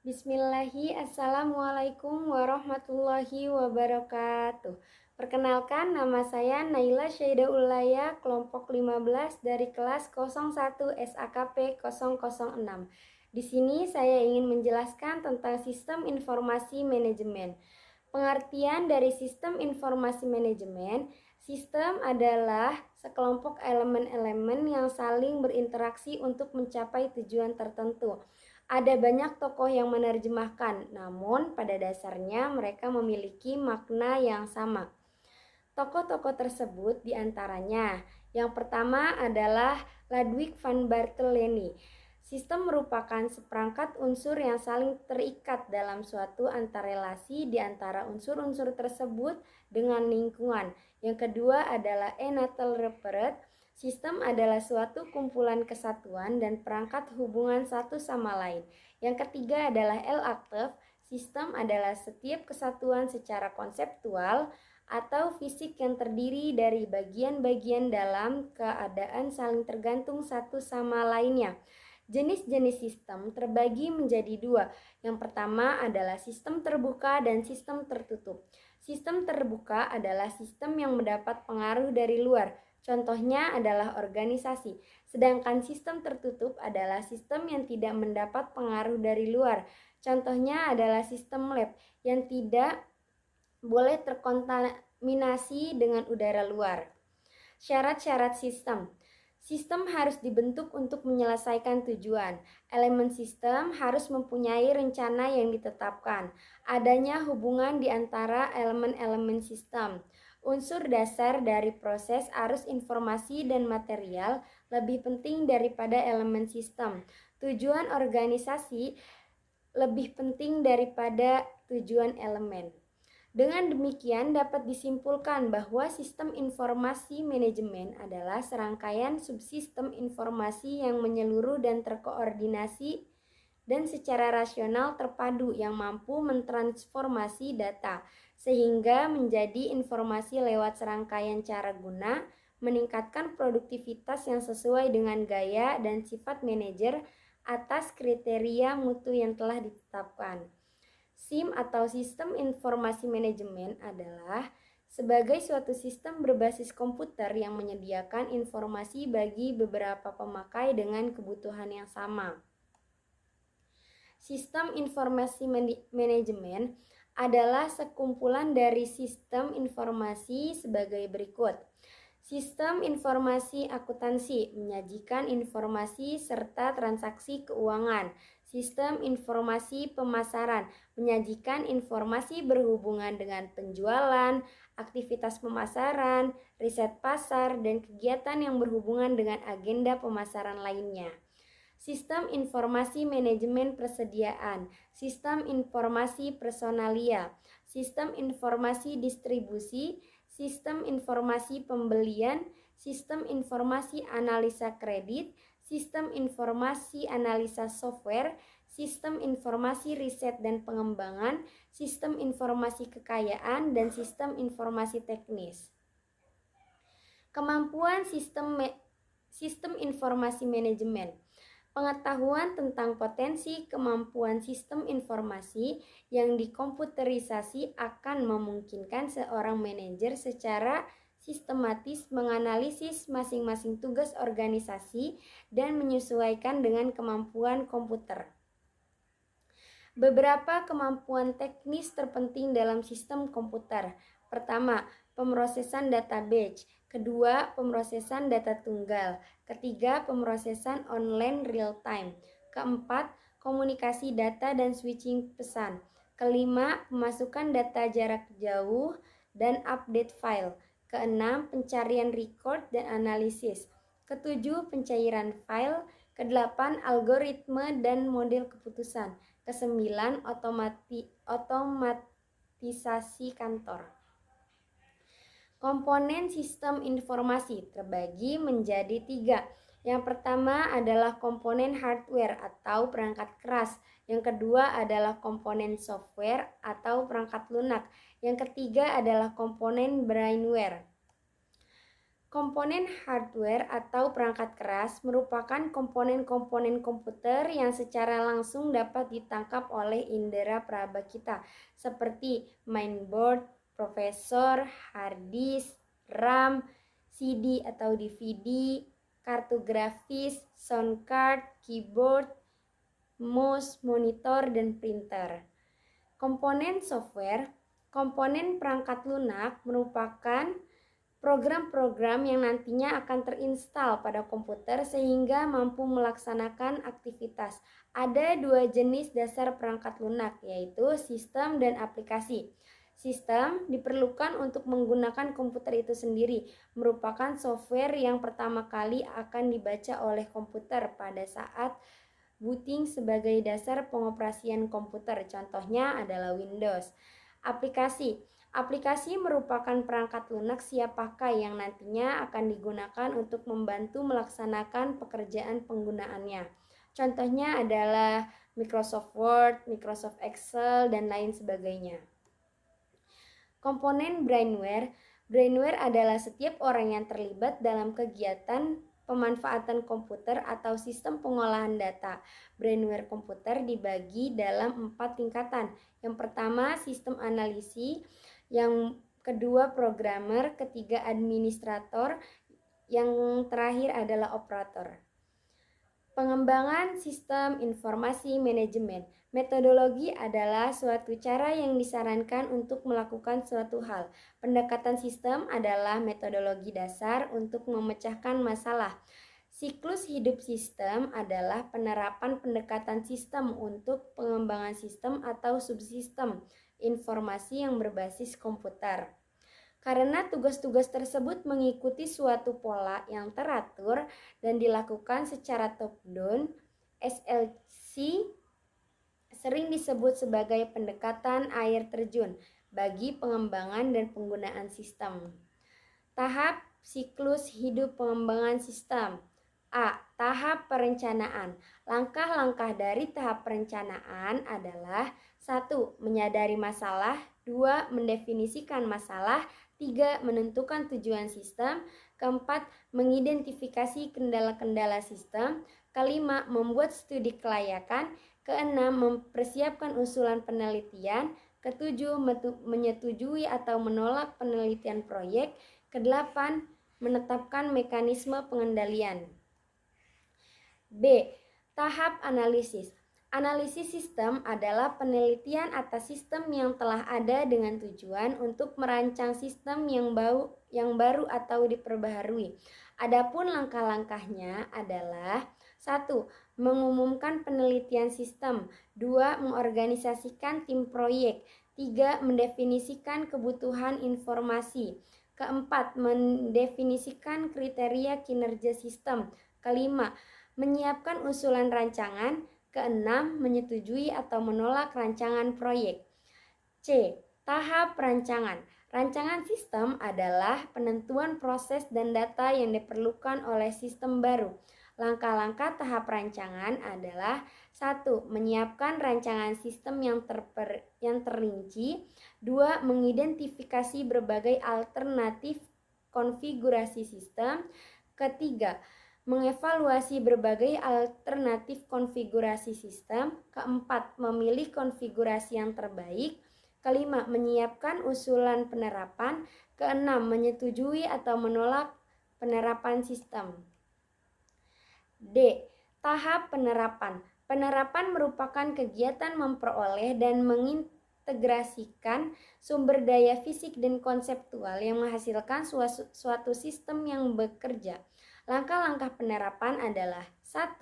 Assalamualaikum warahmatullahi wabarakatuh. Perkenalkan, nama saya Naila Syaidaulaya, kelompok 15 dari kelas 01 SAKP 006. Di sini saya ingin menjelaskan tentang sistem informasi manajemen. Pengertian dari sistem informasi manajemen, sistem adalah sekelompok elemen-elemen yang saling berinteraksi untuk mencapai tujuan tertentu. Ada banyak tokoh yang menerjemahkan, namun pada dasarnya mereka memiliki makna yang sama. Tokoh-tokoh tersebut diantaranya, yang pertama adalah Ludwig van Bartholeny. Sistem merupakan seperangkat unsur yang saling terikat dalam suatu antarelasi di antara unsur-unsur tersebut dengan lingkungan. Yang kedua adalah E. Natal-Ruprecht. Sistem adalah suatu kumpulan kesatuan dan perangkat hubungan satu sama lain. Yang ketiga adalah L. Active. Sistem adalah setiap kesatuan secara konseptual atau fisik yang terdiri dari bagian-bagian dalam keadaan saling tergantung satu sama lainnya. Jenis-jenis sistem terbagi menjadi dua. Yang pertama adalah sistem terbuka dan sistem tertutup. Sistem terbuka adalah sistem yang mendapat pengaruh dari luar. Contohnya adalah organisasi. Sedangkan sistem tertutup adalah sistem yang tidak mendapat pengaruh dari luar. Contohnya adalah sistem lab yang tidak boleh terkontaminasi dengan udara luar. Syarat-syarat sistem. Sistem harus dibentuk untuk menyelesaikan tujuan. Elemen sistem harus mempunyai rencana yang ditetapkan. Adanya hubungan di antara elemen-elemen sistem. Unsur dasar dari proses arus informasi dan material lebih penting daripada elemen sistem. Tujuan organisasi lebih penting daripada tujuan elemen. Dengan demikian dapat disimpulkan bahwa sistem informasi manajemen adalah serangkaian subsistem informasi yang menyeluruh dan terkoordinasi dan secara rasional terpadu yang mampu mentransformasi data sehingga menjadi informasi lewat serangkaian cara guna, meningkatkan produktivitas yang sesuai dengan gaya dan sifat manajer atas kriteria mutu yang telah ditetapkan. SIM atau Sistem Informasi Manajemen adalah sebagai suatu sistem berbasis komputer yang menyediakan informasi bagi beberapa pemakai dengan kebutuhan yang sama. Sistem Informasi Manajemen adalah sekumpulan dari sistem informasi sebagai berikut. Sistem informasi akuntansi menyajikan informasi serta transaksi keuangan. Sistem informasi pemasaran menyajikan informasi berhubungan dengan penjualan, aktivitas pemasaran, riset pasar, dan kegiatan yang berhubungan dengan agenda pemasaran lainnya. Sistem informasi manajemen persediaan, sistem informasi personalia, sistem informasi distribusi, sistem informasi pembelian, sistem informasi analisa kredit, sistem informasi analisa software, sistem informasi riset dan pengembangan, sistem informasi kekayaan, dan sistem informasi teknis. Kemampuan sistem informasi manajemen. Pengetahuan tentang potensi kemampuan sistem informasi yang dikomputerisasi akan memungkinkan seorang manajer secara sistematis menganalisis masing-masing tugas organisasi dan menyesuaikan dengan kemampuan komputer. Beberapa kemampuan teknis terpenting dalam sistem komputer. Pertama, pemrosesan data batch. Kedua, pemrosesan data tunggal. Ketiga, pemrosesan online real time. Keempat, komunikasi data dan switching pesan. Kelima, pemasukan data jarak jauh dan update file. Keenam, pencarian record dan analisis. Ketujuh, pencairan file. Kedelapan, algoritme dan model keputusan. Kesembilan, otomatisasi kantor. Komponen sistem informasi terbagi menjadi tiga. Yang pertama adalah komponen hardware atau perangkat keras. Yang kedua adalah komponen software atau perangkat lunak. Yang ketiga adalah komponen brainware. Komponen hardware atau perangkat keras merupakan komponen-komponen komputer yang secara langsung dapat ditangkap oleh indera peraba kita, seperti mainboard, prosesor, hard disk, RAM, CD atau DVD, kartu grafis, sound card, keyboard, mouse, monitor, dan printer. Komponen software, komponen perangkat lunak merupakan program-program yang nantinya akan terinstal pada komputer sehingga mampu melaksanakan aktivitas. Ada dua jenis dasar perangkat lunak, yaitu sistem dan aplikasi. Sistem diperlukan untuk menggunakan komputer itu sendiri, merupakan software yang pertama kali akan dibaca oleh komputer pada saat booting sebagai dasar pengoperasian komputer. Contohnya adalah Windows. Aplikasi merupakan perangkat lunak siap pakai yang nantinya akan digunakan untuk membantu melaksanakan pekerjaan penggunaannya. Contohnya adalah Microsoft Word, Microsoft Excel, dan lain sebagainya. Komponen brainware. Brainware adalah setiap orang yang terlibat dalam kegiatan pemanfaatan komputer atau sistem pengolahan data. Brainware komputer dibagi dalam 4 tingkatan. Yang pertama, sistem analisis. Yang kedua programmer, ketiga administrator, yang terakhir adalah operator. Pengembangan sistem informasi manajemen. Metodologi adalah suatu cara yang disarankan untuk melakukan suatu hal. Pendekatan sistem adalah metodologi dasar untuk memecahkan masalah. Siklus hidup sistem adalah penerapan pendekatan sistem untuk pengembangan sistem atau subsistem informasi yang berbasis komputer. Karena tugas-tugas tersebut mengikuti suatu pola yang teratur dan dilakukan secara top-down, SLC sering disebut sebagai pendekatan air terjun bagi pengembangan dan penggunaan sistem. Tahap siklus hidup pengembangan sistem. A. Tahap perencanaan. Langkah-langkah dari tahap perencanaan adalah 1. Menyadari masalah, 2. Mendefinisikan masalah, 3. Menentukan tujuan sistem, keempat. Mengidentifikasi kendala-kendala sistem, kelima. Membuat studi kelayakan, keenam. Mempersiapkan usulan penelitian, ketujuh. Menyetujui atau menolak penelitian proyek, kedelapan. Menetapkan mekanisme pengendalian. B. Tahap analisis. Analisis sistem adalah penelitian atas sistem yang telah ada dengan tujuan untuk merancang sistem yang baru atau diperbaharui. Adapun langkah-langkahnya adalah 1. Mengumumkan penelitian sistem, 2. Mengorganisasikan tim proyek, 3. Mendefinisikan kebutuhan informasi, keempat. Mendefinisikan kriteria kinerja sistem, kelima. Menyiapkan usulan rancangan, keenam. Menyetujui atau menolak rancangan proyek. C. Tahap rancangan. Rancangan sistem adalah penentuan proses dan data yang diperlukan oleh sistem baru. Langkah-langkah tahap rancangan adalah 1. Menyiapkan rancangan sistem yang terinci, 2. Mengidentifikasi berbagai alternatif konfigurasi sistem, ketiga. Mengevaluasi berbagai alternatif konfigurasi sistem, keempat. Memilih konfigurasi yang terbaik, kelima. Menyiapkan usulan penerapan, keenam. Menyetujui atau menolak penerapan sistem. D. Tahap penerapan. Penerapan merupakan kegiatan memperoleh dan mengintegrasikan sumber daya fisik dan konseptual yang menghasilkan suatu sistem yang bekerja. Langkah-langkah penerapan adalah 1.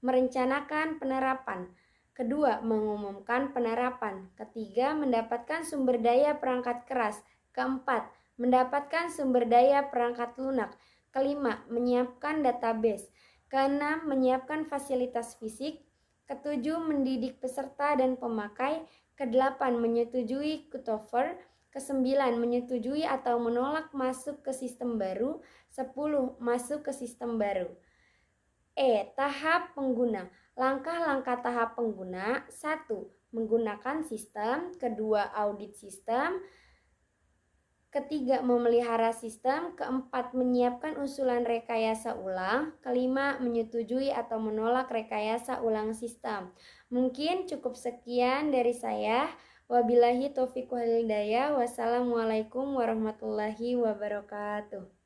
Merencanakan penerapan, kedua. Mengumumkan penerapan, ketiga. Mendapatkan sumber daya perangkat keras, keempat. Mendapatkan sumber daya perangkat lunak, kelima. Menyiapkan database, keenam. Menyiapkan fasilitas fisik, ketujuh. Mendidik peserta dan pemakai, kedelapan. Menyetujui cutover, kesembilan. Menyetujui atau menolak masuk ke sistem baru, 10. Masuk ke sistem baru. E. Tahap pengguna. Langkah-langkah tahap pengguna. 1. Menggunakan sistem, kedua. Audit sistem, Ketiga, memelihara sistem. Keempat, menyiapkan usulan rekayasa ulang. Kelima, menyetujui atau menolak rekayasa ulang sistem. Mungkin cukup sekian dari saya. Wabillahi taufiq wal hidayah. Wassalamualaikum warahmatullahi wabarakatuh.